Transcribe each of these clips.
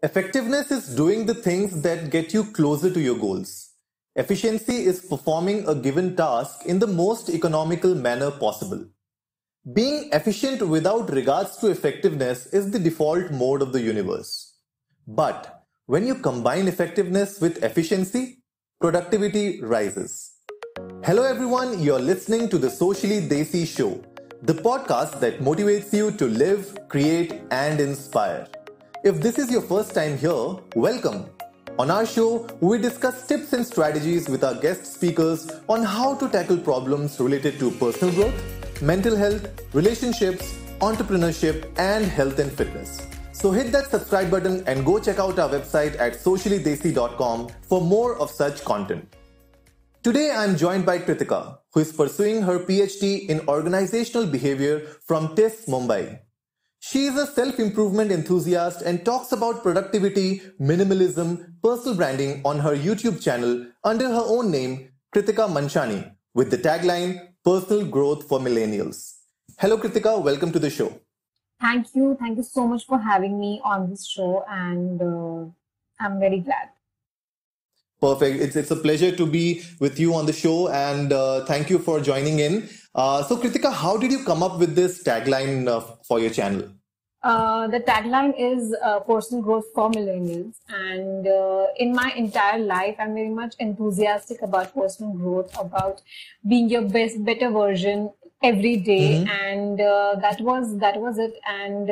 Effectiveness is doing the things that get you closer to your goals. Efficiency is performing a given task in the most economical manner possible. Being efficient without regards to effectiveness is the default mode of the universe. But when you combine effectiveness with efficiency, productivity rises. Hello everyone, you're listening to the Socially Desi Show, the podcast that motivates you to live, create and inspire. If this is your first time here, welcome. On our show, we discuss tips and strategies with our guest speakers on how to tackle problems related to personal growth, mental health, relationships, entrepreneurship, and health and fitness. So hit that subscribe button and go check out our website at sociallydesi.com for more of such content. Today, I'm joined by Kritika, who is pursuing her PhD in organizational behavior from TISS, Mumbai. She is a self-improvement enthusiast and talks about productivity, minimalism, personal branding on her YouTube channel under her own name, Kritika Manchani, with the tagline, Personal Growth for Millennials. Hello, Kritika. Welcome to the show. Thank you. Thank you so much for having me on this show, and I'm very glad. Perfect. It's a pleasure to be with you on the show, and thank you for joining in. So, Kritika, how did you come up with this tagline for your channel? The tagline is personal growth for millennials, and in my entire life, I'm very much enthusiastic about personal growth, about being your better version every day, and that was it. And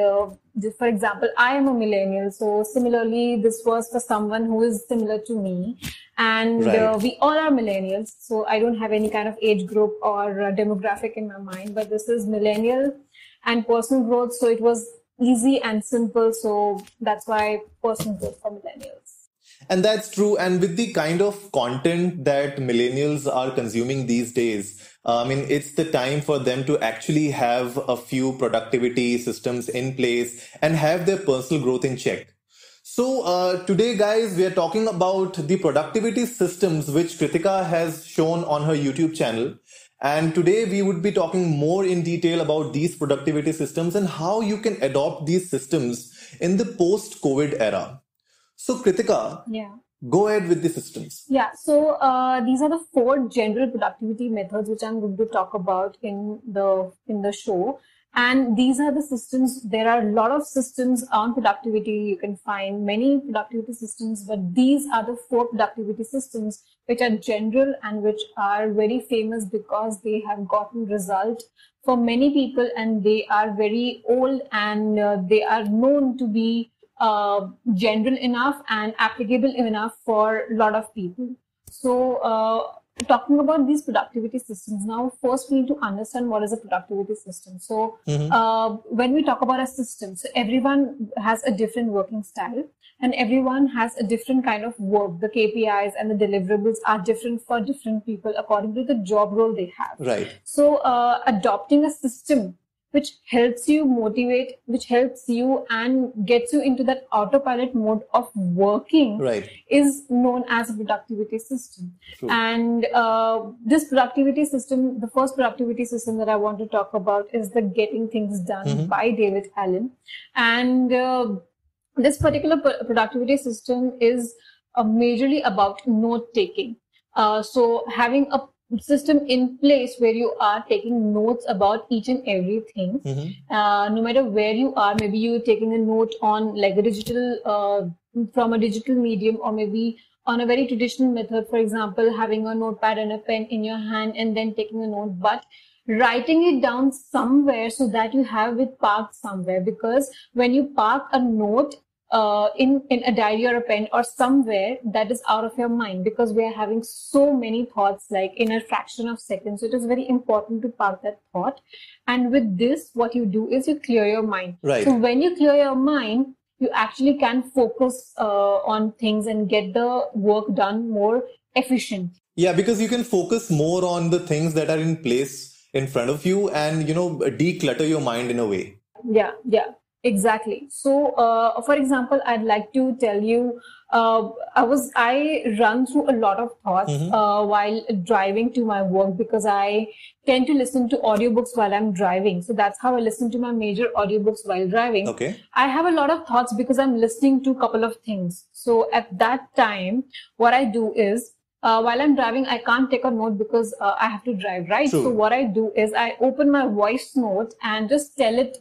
for example, I am a millennial, so similarly, this was for someone who is similar to me, and we all are millennials. So I don't have any kind of age group or demographic in my mind, but this is millennial and personal growth. So it was easy and simple. So that's why personal growth for millennials. And that's true. And with the kind of content that millennials are consuming these days, it's the time for them to actually have a few productivity systems in place and have their personal growth in check. So today, guys, we are talking about the productivity systems which Kritika has shown on her YouTube channel. And today we would be talking more in detail about these productivity systems and how you can adopt these systems in the post-COVID era. So Kritika, go ahead with the systems. Yeah, so these are the 4 general productivity methods which I'm going to talk about in the show. And these are the systems. There are a lot of systems on productivity. You can find many productivity systems, but these are the 4 productivity systems which are general and which are very famous because they have gotten result for many people, and they are very old, and they are known to be general enough and applicable enough for a lot of people. So talking about these productivity systems, now first we need to understand what is a productivity system. So when we talk about a system, so everyone has a different working style and everyone has a different kind of work. The KPIs and the deliverables are different for different people according to the job role they have. Right. So adopting a system which helps you motivate, which helps you and gets you into that autopilot mode of working is known as a productivity system. True. And this productivity system, the first productivity system that I want to talk about is the Getting Things Done by David Allen. And this particular productivity system is majorly about note-taking. So having a system in place where you are taking notes about each and everything, no matter where you are. Maybe you're taking a note on like a digital, from a digital medium, or maybe on a very traditional method, for example, having a notepad and a pen in your hand and then taking a note, but writing it down somewhere so that you have it parked somewhere. Because when you park a note in a diary or a pen or somewhere, that is out of your mind, because we are having so many thoughts like in a fraction of seconds. So it is very important to park that thought. And with this, what you do is you clear your mind. Right. So when you clear your mind, you actually can focus on things and get the work done more efficient. Yeah, because you can focus more on the things that are in place in front of you and, declutter your mind in a way. Yeah. Exactly. So, for example, I'd like to tell you, I run through a lot of thoughts while driving to my work because I tend to listen to audiobooks while I'm driving. So that's how I listen to my major audiobooks while driving. Okay. I have a lot of thoughts because I'm listening to a couple of things. So at that time, what I do is, while I'm driving, I can't take a note because I have to drive, right? True. So what I do is I open my voice note and just tell it,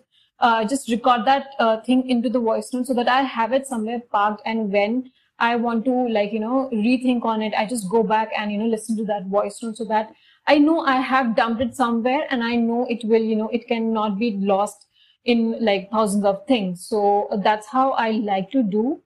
just record that thing into the voice note so that I have it somewhere parked. And when I want to, like, rethink on it, I just go back and, listen to that voice note so that I know I have dumped it somewhere and I know it will, it cannot be lost in like thousands of things. So that's how I like to do.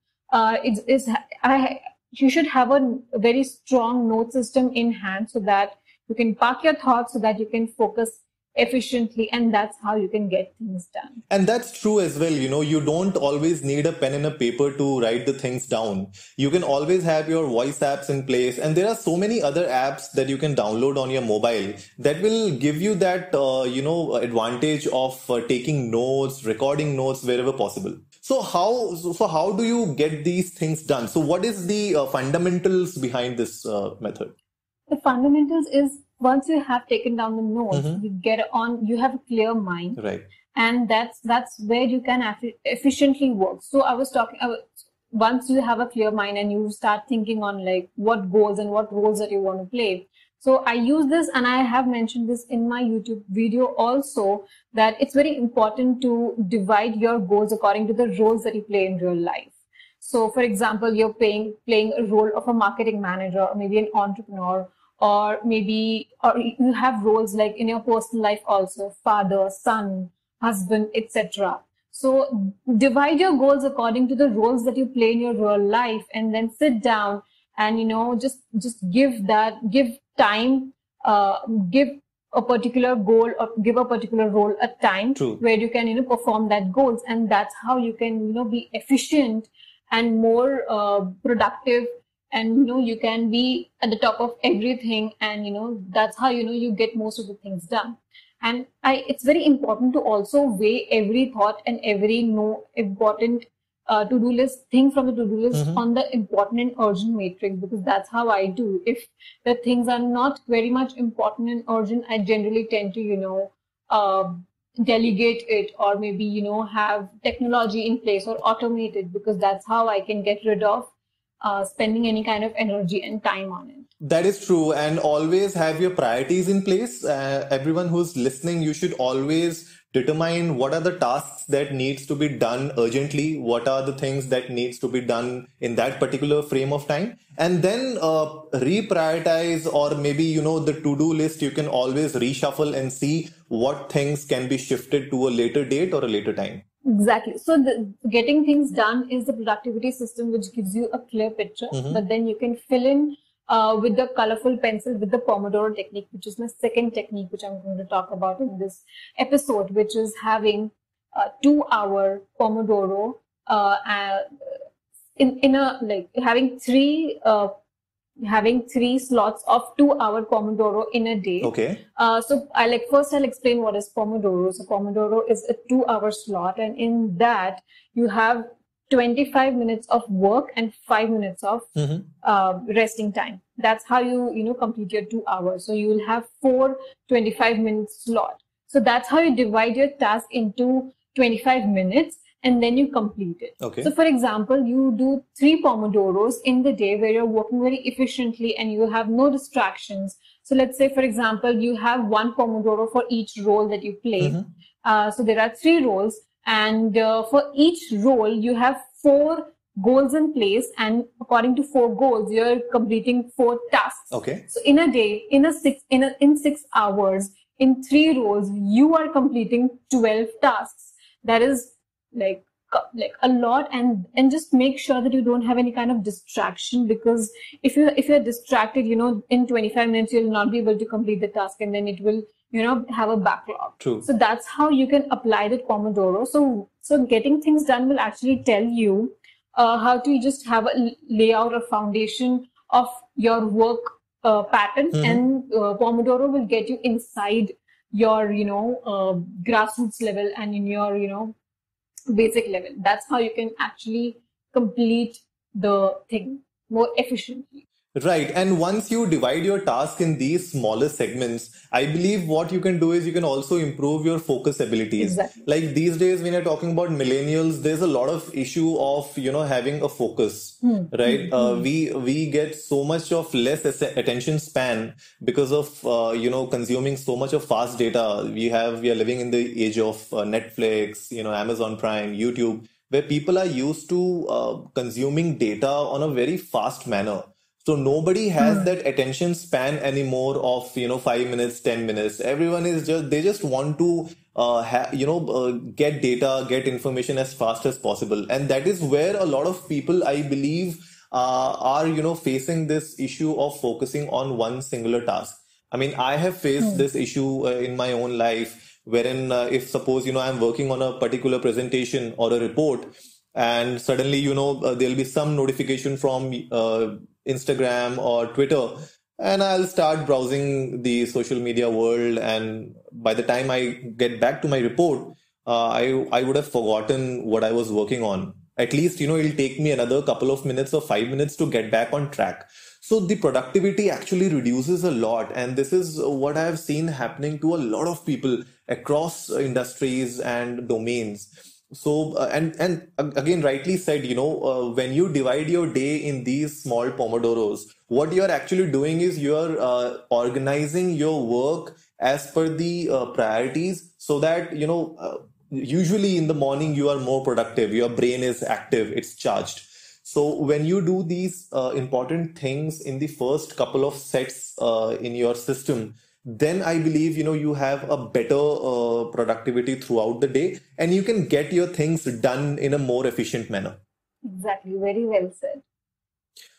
You should have a very strong note system in hand so that you can park your thoughts so that you can focus efficiently, and that's how you can get things done. And that's true as well. You don't always need a pen and a paper to write the things down. You can always have your voice apps in place, and there are so many other apps that you can download on your mobile that will give you that advantage of taking notes, recording notes wherever possible. So how do you get these things done? So what is the fundamentals behind this method? The fundamentals is, once you have taken down the notes, you have a clear mind. Right. And that's where you can efficiently work. So once you have a clear mind and you start thinking on like what goals and what roles that you want to play. So I use this, and I have mentioned this in my YouTube video also, that it's very important to divide your goals according to the roles that you play in real life. So for example, you're playing a role of a marketing manager, or maybe an entrepreneur, or you have roles like in your personal life also, father, son, husband, etc. So divide your goals according to the roles that you play in your real life, and then sit down and just give time, give a particular goal or give a particular role a time. True. Where you can perform that goals, and that's how you can be efficient and more productive, and you can be at the top of everything, and that's how you get most of the things done. And it's very important to also weigh every thought and every important to-do list thing from the to-do list on the important and urgent matrix, because that's how I do. If the things are not very much important and urgent, I generally tend to delegate it, or maybe have technology in place or automate it, because that's how I can get rid of spending any kind of energy and time on it. That is true. And always have your priorities in place. Everyone who's listening, you should always determine what are the tasks that needs to be done urgently, what are the things that needs to be done in that particular frame of time, and then reprioritize, or maybe the to-do list you can always reshuffle and see what things can be shifted to a later date or a later time. Exactly. So getting things done is the productivity system which gives you a clear picture, but then you can fill in with the colorful pencil with the Pomodoro technique, which is my second technique, which I'm going to talk about in this episode, which is having a 2-hour Pomodoro having three slots of 2-hour Pomodoro in a day. Okay. So I'll explain what is Pomodoro. So Pomodoro is a 2-hour slot, and in that you have 25 minutes of work and 5 minutes of resting time. That's how you complete your 2 hours. So you will have 4 25-minute slots. So that's how you divide your task into 25 minutes, and then you complete it. Okay. So for example, you do 3 Pomodoros in the day where you're working very efficiently and you have no distractions. So let's say, for example, you have 1 Pomodoro for each role that you play. So there are 3 roles. And for each role, you have 4 goals in place, and according to 4 goals, you're completing 4 tasks. Okay. So in a day, in 6 hours, in 3 roles, you are completing 12 tasks. That is like a lot, and just make sure that you don't have any kind of distraction, because if you're distracted, in 25 minutes you'll not be able to complete the task, and then it will have a backlog. True. So that's how you can apply the Pomodoro. So getting things done will actually tell you how to just have a layout or foundation of your work pattern, and Pomodoro will get you inside your grassroots level and in your basic level. That's how you can actually complete the thing more efficiently. Right. And once you divide your task in these smaller segments, I believe what you can do is you can also improve your focus abilities. Exactly. Like these days, when you're talking about millennials, there's a lot of issue of, having a focus, right? We get so much of less attention span because of, consuming so much of fast data. We are living in the age of Netflix, Amazon Prime, YouTube, where people are used to consuming data on a very fast manner. So nobody has that attention span anymore of, 5 minutes, 10 minutes. Everyone is they just want to, get data, get information as fast as possible. And that is where a lot of people, I believe, are, facing this issue of focusing on one singular task. I mean, I have faced this issue in my own life, wherein if suppose, I'm working on a particular presentation or a report, and suddenly, there'll be some notification from Instagram or Twitter, and I'll start browsing the social media world. And by the time I get back to my report, I would have forgotten what I was working on. At least, it'll take me another couple of minutes or 5 minutes to get back on track. So the productivity actually reduces a lot. And this is what I have seen happening to a lot of people across industries and domains. So, and again, rightly said, when you divide your day in these small pomodoros, what you're actually doing is you're organizing your work as per the priorities, so that, usually in the morning you are more productive, your brain is active, it's charged. So when you do these important things in the first couple of sets in your system, then I believe, you have a better productivity throughout the day, and you can get your things done in a more efficient manner. Exactly. Very well said.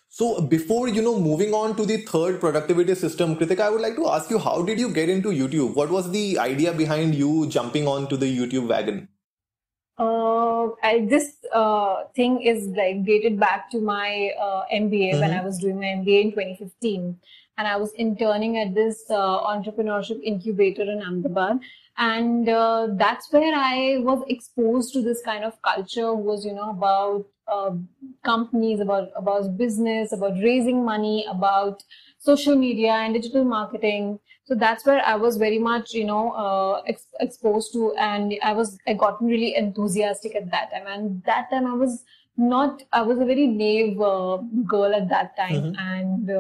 So before, moving on to the third productivity system, Kritika, I would like to ask you, how did you get into YouTube? What was the idea behind you jumping onto the YouTube wagon? This thing is like dated back to my MBA when I was doing my MBA in 2015. And I was interning at this entrepreneurship incubator in Ahmedabad. And that's where I was exposed to this kind of culture, was, about companies, about business, about raising money, about social media and digital marketing. So that's where I was very much, exposed to, and I got really enthusiastic at that time. And that time I was a very naive girl at that time, and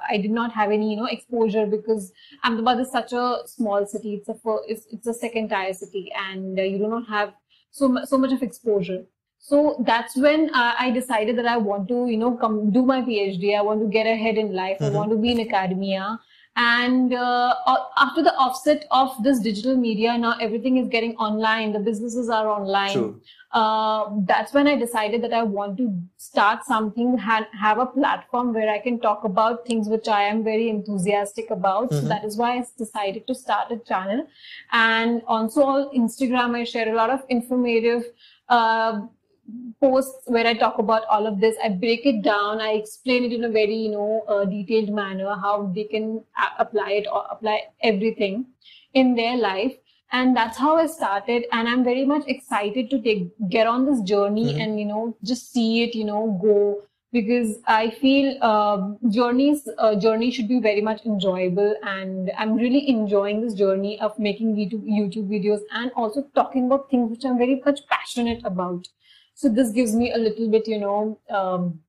I did not have any, exposure, because Ahmedabad is such a small city. It's a second tier city, and you do not have so much of exposure. So that's when I decided that I want to, come do my PhD. I want to get ahead in life. I want to be in academia. And after the offset of this digital media, now everything is getting online. The businesses are online. True. That's when I decided that I want to start something, have a platform where I can talk about things which I am very enthusiastic about. So that is why I decided to start a channel. And also on Instagram, I share a lot of informative posts where I talk about all of this. I break it down. I explain it in a very, detailed manner, how they can apply it or apply everything in their life. And that's how I started. And I'm very much excited to get on this journey and, just see it, go, because I feel journey should be very much enjoyable. And I'm really enjoying this journey of making YouTube videos and also talking about things which I'm very much passionate about. So this gives me a little bit,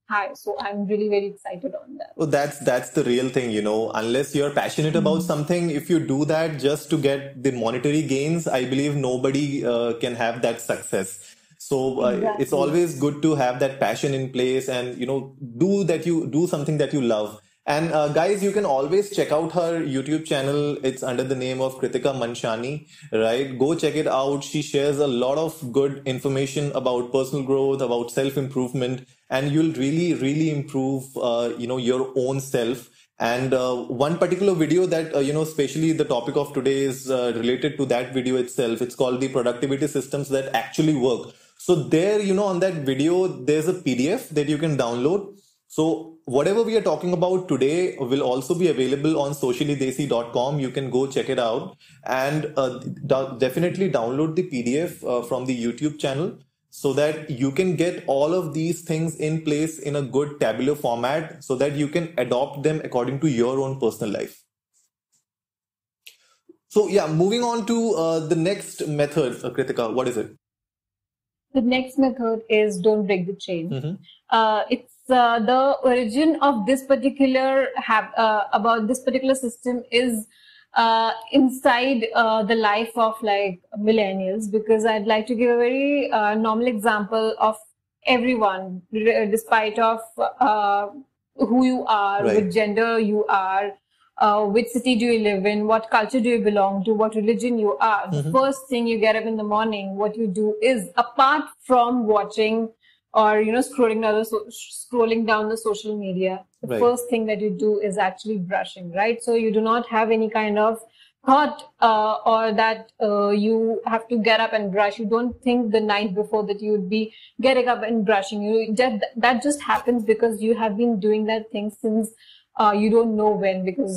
high. So I'm really very excited on that. Well, that's the real thing, unless you're passionate about something, if you do that just to get the monetary gains, I believe nobody can have that success. So Exactly. it's always good to have that passion in place and, do something that you love. And guys, you can always check out her YouTube channel. It's under the name of Kritika Manchani, right? Go check it out. She shares a lot of good information about personal growth, about self-improvement, and you'll really, really improve, your own self. And one particular video that, especially the topic of today is related to that video itself. It's called the productivity systems that actually work. So there, on that video, there's a PDF that you can download. So whatever we are talking about today will also be available on sociallydesi.com. You can go check it out and definitely download the PDF from the YouTube channel. so that you can get all of these things in place in a good tabular format so that you can adopt them according to your own personal life. So yeah, moving on to the next method, Kritika, what is it? The next method is don't break the chain. It's the origin of this particular about this particular system is inside the life of like millennials, because I'd like to give a very normal example of everyone, despite of who you are, Right. which gender you are, which city do you live in, what culture do you belong to, what religion you are. The first thing you get up in the morning, what you do is, apart from watching or scrolling down the social media, the Right. first thing that you do is actually brushing, right? So you do not have any kind of thought or that you have to get up and brush. You don't think the night before that you would be getting up and brushing. That just happens because you have been doing that thing since you don't know when, because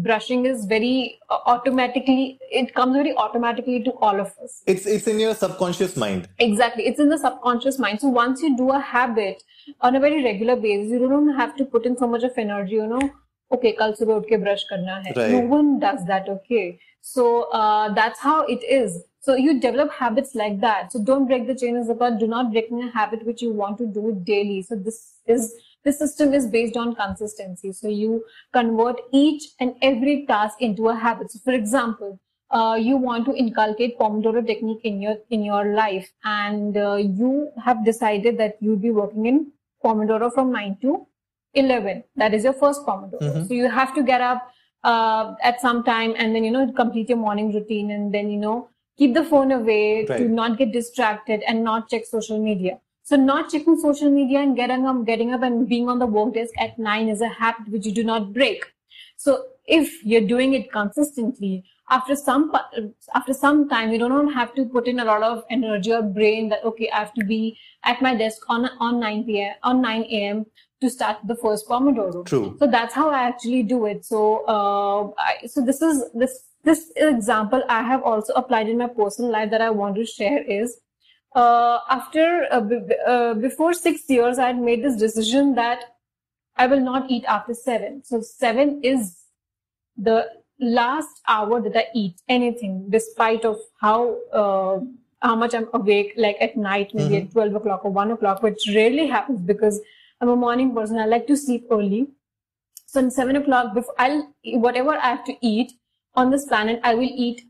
brushing is very automatically, it comes very automatically to all of us. It's in your subconscious mind. Exactly. It's in the subconscious mind. So once you do a habit on a very regular basis, you don't have to put in so much of energy, okay, kal subah utھ ke brush karna hai. Right. No one does that, okay? So that's how it is. So you develop habits like that. So don't break the chain is about do not breaking a habit which you want to do daily. So this system is based on consistency. So you convert each and every task into a habit. So for example, you want to inculcate Pomodoro technique in your life, and you have decided that you'll be working in Pomodoro from 9 to 11. That is your first Pomodoro. So you have to get up at some time and then complete your morning routine, and then keep the phone away Right. to not get distracted and not check social media. So not checking social media and getting up and being on the work desk at 9 is a habit which you do not break. So if you're doing it consistently, after some time, you don't have to put in a lot of energy or brain that, okay, I have to be at my desk on 9 a.m. to start the first Pomodoro. True. So that's how I actually do it. So this example I have also applied in my personal life that I want to share is, before 6 years, I had made this decision that I will not eat after 7. So 7 is the last hour that I eat anything, despite of how much I'm awake, like at night, maybe at 12 o'clock or 1 o'clock, which rarely happens because I'm a morning person. I like to sleep early. So at 7 o'clock, whatever I have to eat on this planet, I will eat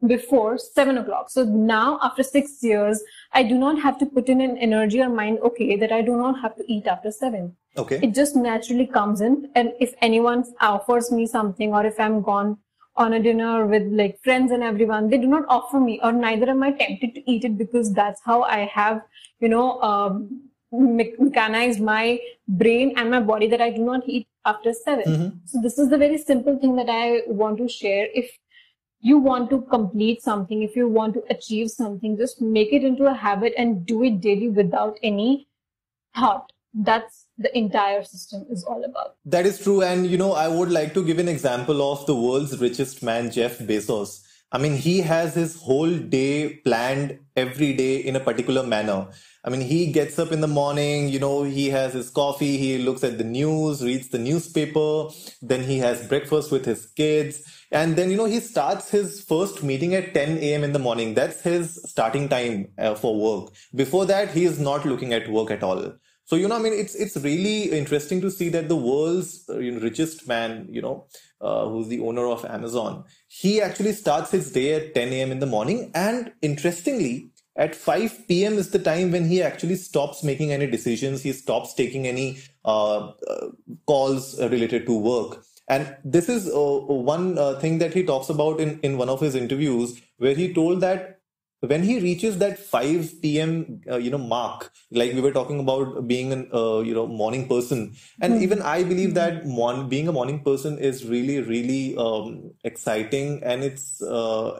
before 7 o'clock. So now after 6 years, I do not have to put in an energy or mind, okay, that I do not have to eat after 7. Okay. It just naturally comes in. And if anyone offers me something, or if I'm gone on a dinner with like friends and everyone, they do not offer me, or neither am I tempted to eat it, because that's how I have, mechanized my brain and my body that I do not eat after 7. So this is the very simple thing that I want to share. If you want to complete something, if you want to achieve something, just make it into a habit and do it daily without any thought. That's the entire system is all about. That is true. And, I would like to give an example of the world's richest man, Jeff Bezos. I mean, he has his whole day planned every day in a particular manner. I mean, he gets up in the morning, he has his coffee, he looks at the news, reads the newspaper, then he has breakfast with his kids. And then, he starts his first meeting at 10 a.m. in the morning. That's his starting time for work. Before that, he is not looking at work at all. So, it's really interesting to see that the world's richest man, who's the owner of Amazon, he actually starts his day at 10 a.m. in the morning. And interestingly, at 5 p.m. is the time when he actually stops making any decisions. He stops taking any calls related to work. And this is one thing that he talks about in one of his interviews, where he told that when he reaches that 5 p.m. Mark, like we were talking about being an morning person, and even I believe that being a morning person is really, really exciting, and it's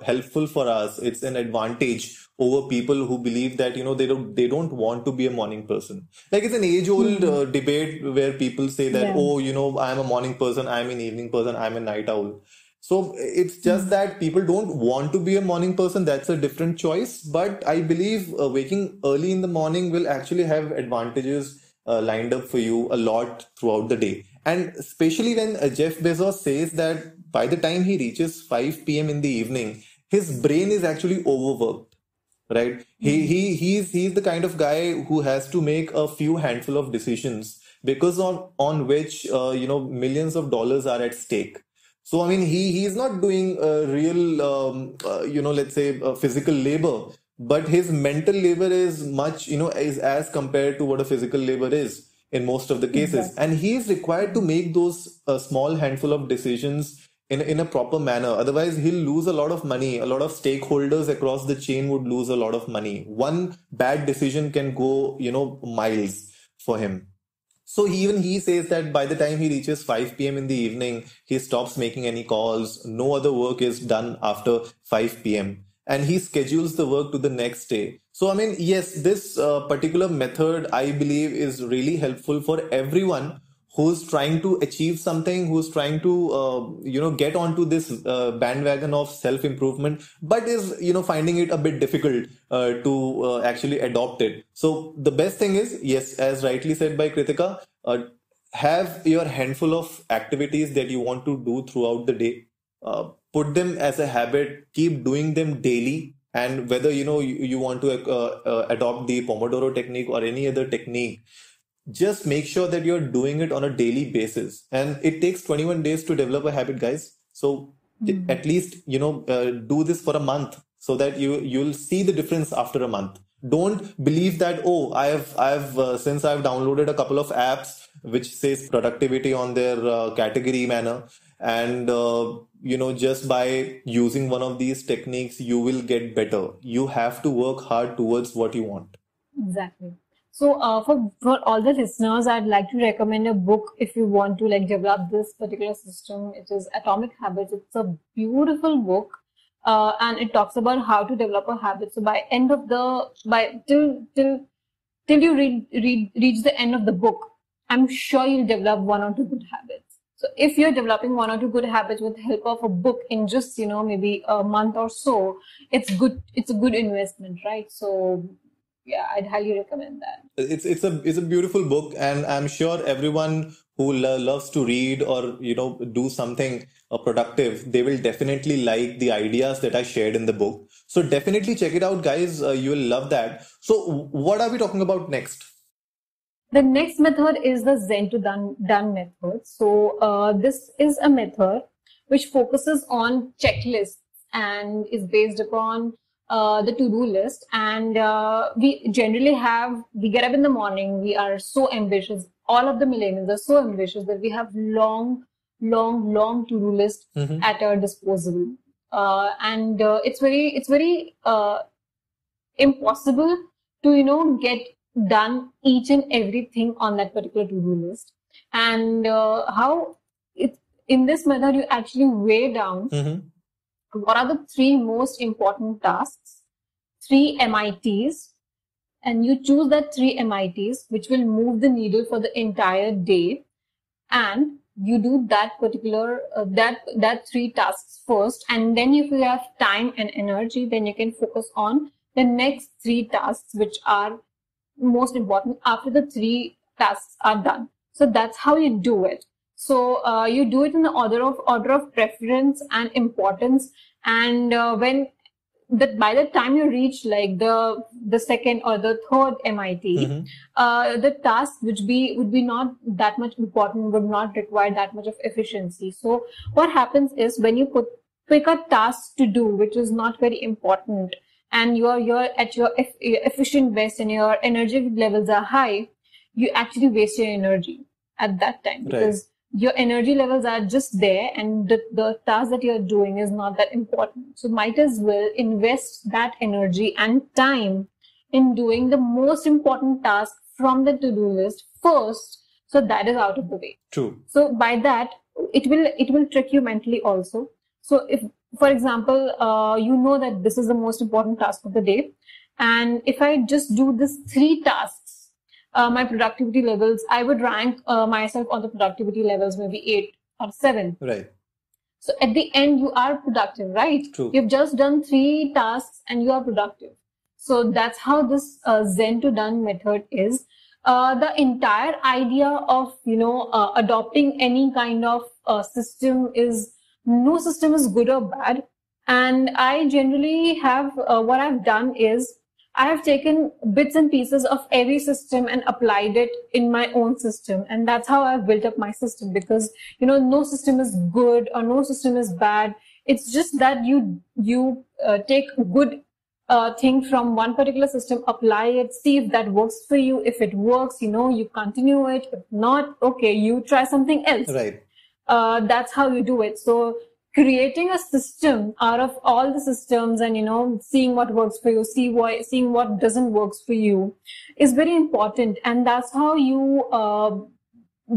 helpful for us. It's an advantage over people who believe that they don't want to be a morning person. Like, it's an age-old debate where people say that, I'm a morning person, I'm an evening person, I'm a night owl. So it's just that people don't want to be a morning person. That's a different choice. But I believe waking early in the morning will actually have advantages lined up for you a lot throughout the day. And especially when Jeff Bezos says that by the time he reaches 5 p.m. in the evening, his brain is actually overworked, right? He's the kind of guy who has to make a few handful of decisions because on which millions of dollars are at stake. So I mean, he's not doing real let's say physical labor, but his mental labor is much, is as compared to what a physical labor is in most of the cases. Exactly. And he is required to make those small handful of decisions in a proper manner. Otherwise, he'll lose a lot of money. A lot of stakeholders across the chain would lose a lot of money. One bad decision can go, miles for him. So even he says that by the time he reaches 5 p.m. in the evening, he stops making any calls. No other work is done after 5 p.m. And he schedules the work to the next day. So, I mean, yes, this particular method, I believe, is really helpful for everyone who's trying to achieve something, who's trying to, get onto this bandwagon of self-improvement, but is, finding it a bit difficult to actually adopt it. So the best thing is, yes, as rightly said by Kritika, have your handful of activities that you want to do throughout the day. Put them as a habit, keep doing them daily. And whether, you want to adopt the Pomodoro technique or any other technique, just make sure that you're doing it on a daily basis. And it takes 21 days to develop a habit, guys. So at least, do this for a month so that you'll see the difference after a month. Don't believe that, oh, I've since I've downloaded a couple of apps which says productivity on their category manner, and just by using one of these techniques, you will get better. You have to work hard towards what you want. Exactly. So for all the listeners, I'd like to recommend a book if you want to develop this particular system. It is Atomic Habits. It's a beautiful book, and it talks about how to develop a habit. So till you reach the end of the book, I'm sure you'll develop one or two good habits. So if you're developing one or two good habits with the help of a book in just maybe a month or so, it's good. It's a good investment, right? So yeah, I'd highly recommend that. It's a beautiful book, and I'm sure everyone who loves to read or do something productive, they will definitely like the ideas that I shared in the book. So definitely check it out, guys. You will love that. So what are we talking about next? The next method is the Zen to Done method. So this is a method which focuses on checklists and is based upon the to-do list. And we get up in the morning, we are so ambitious. All of the millennials are so ambitious that we have long to-do list at our disposal. And it's very impossible to get done each and everything on that particular to-do list. And in this method, you actually weigh down what are the 3 most important tasks, 3 MITs, and you choose that 3 MITs which will move the needle for the entire day, and you do that particular that 3 tasks first, and then if you have time and energy, then you can focus on the next 3 tasks which are most important after the 3 tasks are done. So that's how you do it. So you do it in the order of preference and importance, and by the time you reach the second or the third MIT, the task would be not that much important, would not require that much of efficiency. So what happens is, when you pick a task to do which is not very important, and you're at your efficient best and your energy levels are high, you actually waste your energy at that time, because your energy levels are just there, and the task that you're doing is not that important. So might as well invest that energy and time in doing the most important task from the to-do list first, so that is out of the way. True. So by that, it will trick you mentally also. So if, for example, you know that this is the most important task of the day, and if I just do this 3 tasks, my productivity levels, I would rank myself on the productivity levels maybe 8 or 7. Right. So at the end, you are productive, right? True. You've just done 3 tasks and you are productive. So that's how this Zen to Done method is. The entire idea of, adopting any kind of system is, no system is good or bad. And I generally have, what I've done is, I have taken bits and pieces of every system and applied it in my own system. And that's how I've built up my system, because, no system is good or no system is bad. It's just that you take good thing from one particular system, apply it, see if that works for you. If it works, you continue it. If not, okay, you try something else. Right. That's how you do it. So creating a system out of all the systems and, seeing what works for you, seeing what doesn't work for you is very important. And that's how you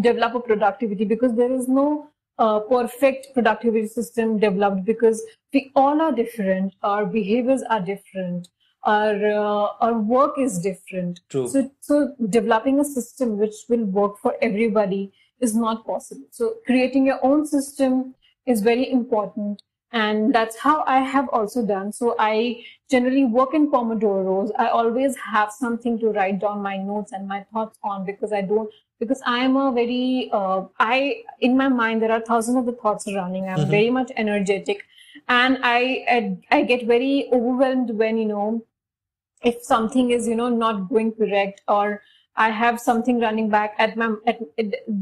develop a productivity, because there is no perfect productivity system developed, because we all are different. Our behaviors are different. Our work is different. True. So developing a system which will work for everybody is not possible. So creating your own system is very important. And that's how I have also done. So I generally work in Pomodoros. I always have something to write down my notes and my thoughts on, because I am a very, in my mind, there are thousands of the thoughts running. I'm very much energetic, and I get very overwhelmed when, if something is, not going correct, or I have something running back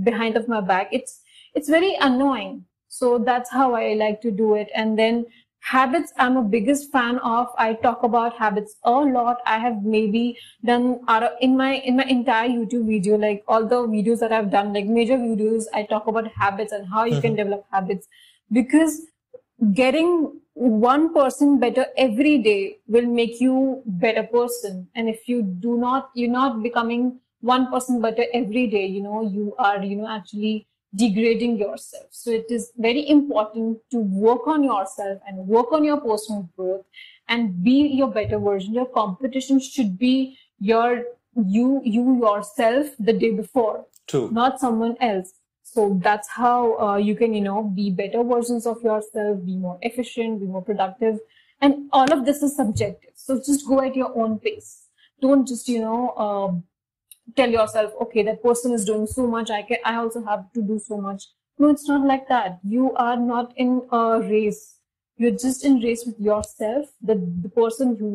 behind of my back. It's very annoying. So that's how I like to do it. And then habits, I'm a biggest fan of. I talk about habits a lot. I have maybe done in my entire YouTube video, like all the videos that I've done, like major videos, I talk about habits and how you can develop habits, because getting 1% better every day will make you better person. And if you're not becoming 1% better every day, you are, actually degrading yourself. So it is very important to work on yourself and work on your personal growth and be your better version. Your competition should be you yourself the day before. True. Not someone else. So that's how you can, be better versions of yourself, be more efficient, be more productive. And all of this is subjective. So just go at your own pace. Don't just, tell yourself, okay, that person is doing so much, I also have to do so much. No, it's not like that. You are not in a race. You're just in race with yourself, the person who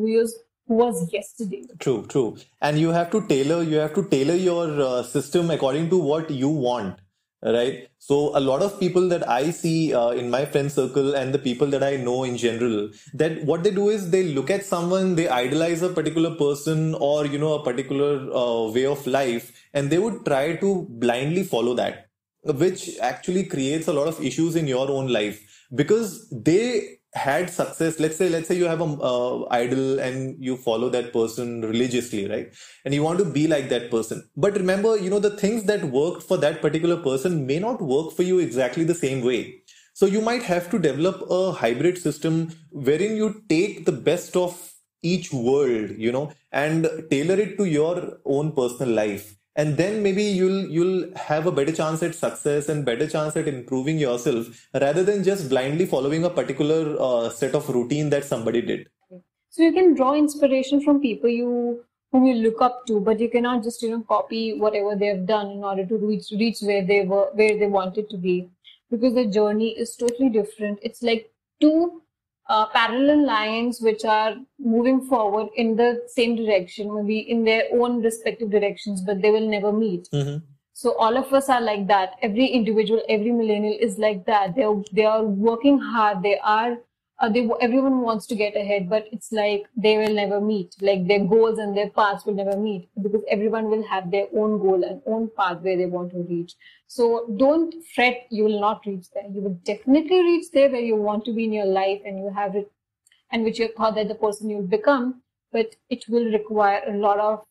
was yesterday. True. And you have to tailor your system according to what you want. Right. So a lot of people that I see in my friend circle and the people that I know in general, that what they do is they look at someone, they idolize a particular person or, a particular way of life, and they would try to blindly follow that, which actually creates a lot of issues in your own life, because they had success. Let's say you have a idol and you follow that person religiously, right? And you want to be like that person. But remember, the things that worked for that particular person may not work for you exactly the same way. So you might have to develop a hybrid system wherein you take the best of each world, and tailor it to your own personal life. And then maybe you'll have a better chance at success and better chance at improving yourself, rather than just blindly following a particular set of routine that somebody did. So you can draw inspiration from people whom you look up to, but you cannot just copy whatever they have done in order to reach where they wanted to be, because the journey is totally different. It's like two parallel lines which are moving forward in the same direction, maybe in their own respective directions, but they will never meet. So all of us are like that. Every individual, every millennial is like that. They are working hard. Everyone wants to get ahead, but it's like they will never meet. Like their goals and their paths will never meet, because everyone will have their own goal and own path where they want to reach. So don't fret, you will not reach there. You will definitely reach there where you want to be in your life, and you have it, and which you thought that the person you'll become, but it will require a lot of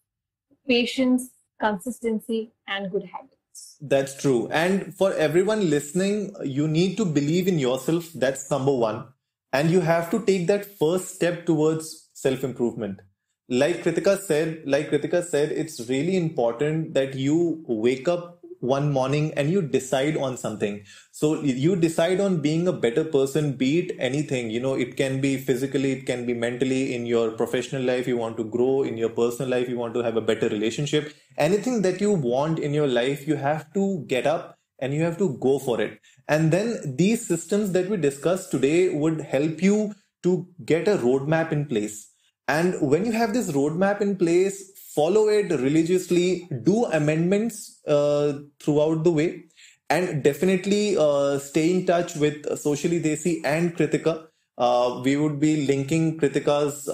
patience, consistency, and good habits. That's true. And for everyone listening, you need to believe in yourself. That's number one. And you have to take that first step towards self-improvement. Like Kritika said, it's really important that you wake up one morning and you decide on something. So you decide on being a better person, be it anything, it can be physically, it can be mentally, in your professional life, you want to grow, in your personal life, you want to have a better relationship. Anything that you want in your life, you have to get up and you have to go for it. And then these systems that we discussed today would help you to get a roadmap in place. And when you have this roadmap in place, follow it religiously, do amendments throughout the way, and definitely stay in touch with Socially Desi and Kritika. We would be linking Kritika's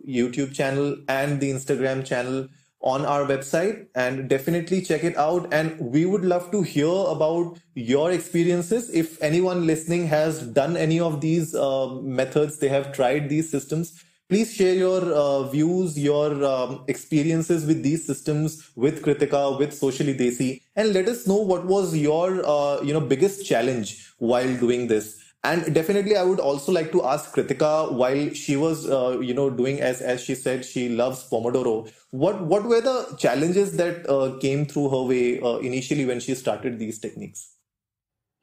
YouTube channel and the Instagram channel on our website, and definitely check it out. And we would love to hear about your experiences. If anyone listening has done any of these methods, they have tried these systems, please share your views, your experiences with these systems, with Kritika, with Socially Desi, and let us know what was your biggest challenge while doing this. And definitely, I would also like to ask Kritika, while she was, doing, as she said, she loves Pomodoro. What were the challenges that came through her way initially when she started these techniques?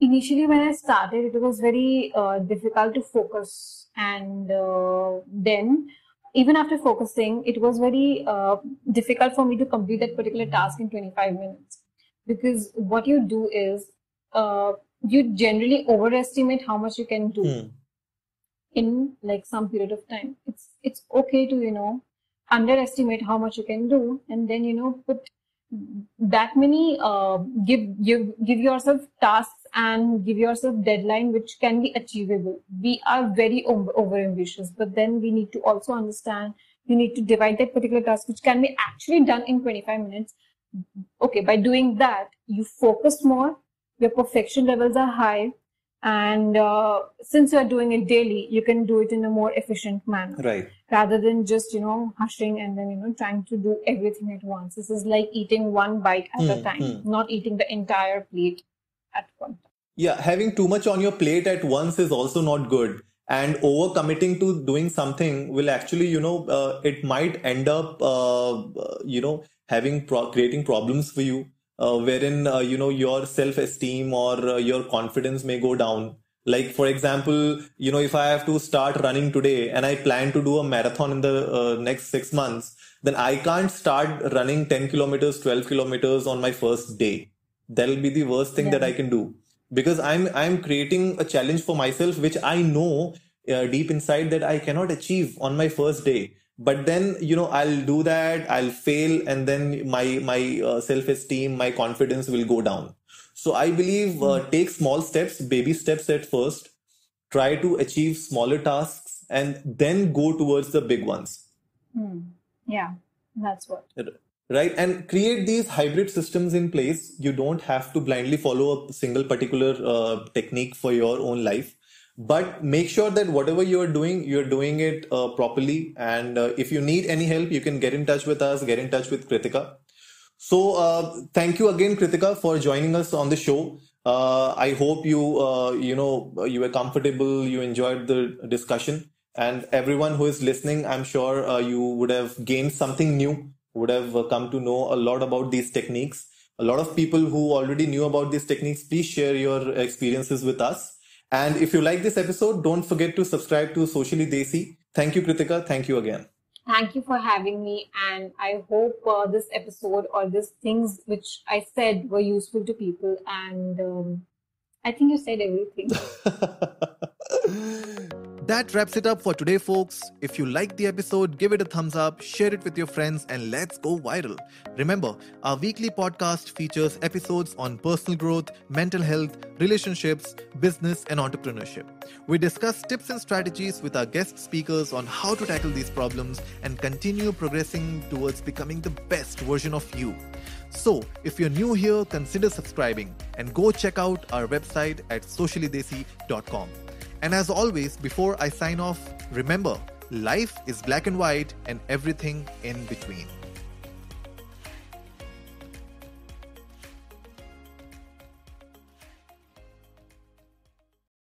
Initially, when I started, it was very difficult to focus. And then, even after focusing, it was very difficult for me to complete that particular task in 25 minutes. Because what you do is, you generally overestimate how much you can do in like some period of time. It's okay to, underestimate how much you can do, and then, put that many, give yourself tasks and give yourself deadline which can be achievable. We are very over ambitious, but then we need to also understand you need to divide that particular task which can be actually done in 25 minutes. Okay, by doing that, you focus more, your perfection levels are high, and since you are doing it daily, you can do it in a more efficient manner. Right. Rather than just, hushing and then, trying to do everything at once. This is like eating one bite at a time, not eating the entire plate at one time. Yeah, having too much on your plate at once is also not good. And overcommitting to doing something will actually, it might end up, creating problems for you. Wherein your self-esteem or your confidence may go down. Like, for example, if I have to start running today and I plan to do a marathon in the next 6 months, then I can't start running 10 kilometers, 12 kilometers on my first day. That'll be the worst thing that I can do, because I'm creating a challenge for myself, which I know deep inside that I cannot achieve on my first day. But then, I'll do that, I'll fail, and then my self-esteem, my confidence will go down. So I believe take small steps, baby steps at first, try to achieve smaller tasks, and then go towards the big ones. Yeah, that's what. Right. And create these hybrid systems in place. You don't have to blindly follow a single particular technique for your own life. But make sure that whatever you're doing it properly. And if you need any help, you can get in touch with us, get in touch with Kritika. So thank you again, Kritika, for joining us on the show. I hope you were comfortable, you enjoyed the discussion. And everyone who is listening, I'm sure you would have gained something new, would have come to know a lot about these techniques. A lot of people who already knew about these techniques, please share your experiences with us. And if you like this episode, don't forget to subscribe to Socially Desi. Thank you, Kritika. Thank you again. Thank you for having me. And I hope this episode or these things which I said were useful to people. And I think you said everything. That wraps it up for today, folks. If you liked the episode, give it a thumbs up, share it with your friends, and let's go viral. Remember, our weekly podcast features episodes on personal growth, mental health, relationships, business, and entrepreneurship. We discuss tips and strategies with our guest speakers on how to tackle these problems and continue progressing towards becoming the best version of you. So, if you're new here, consider subscribing and go check out our website at sociallydesi.com. And as always, before I sign off, remember, life is black and white and everything in between.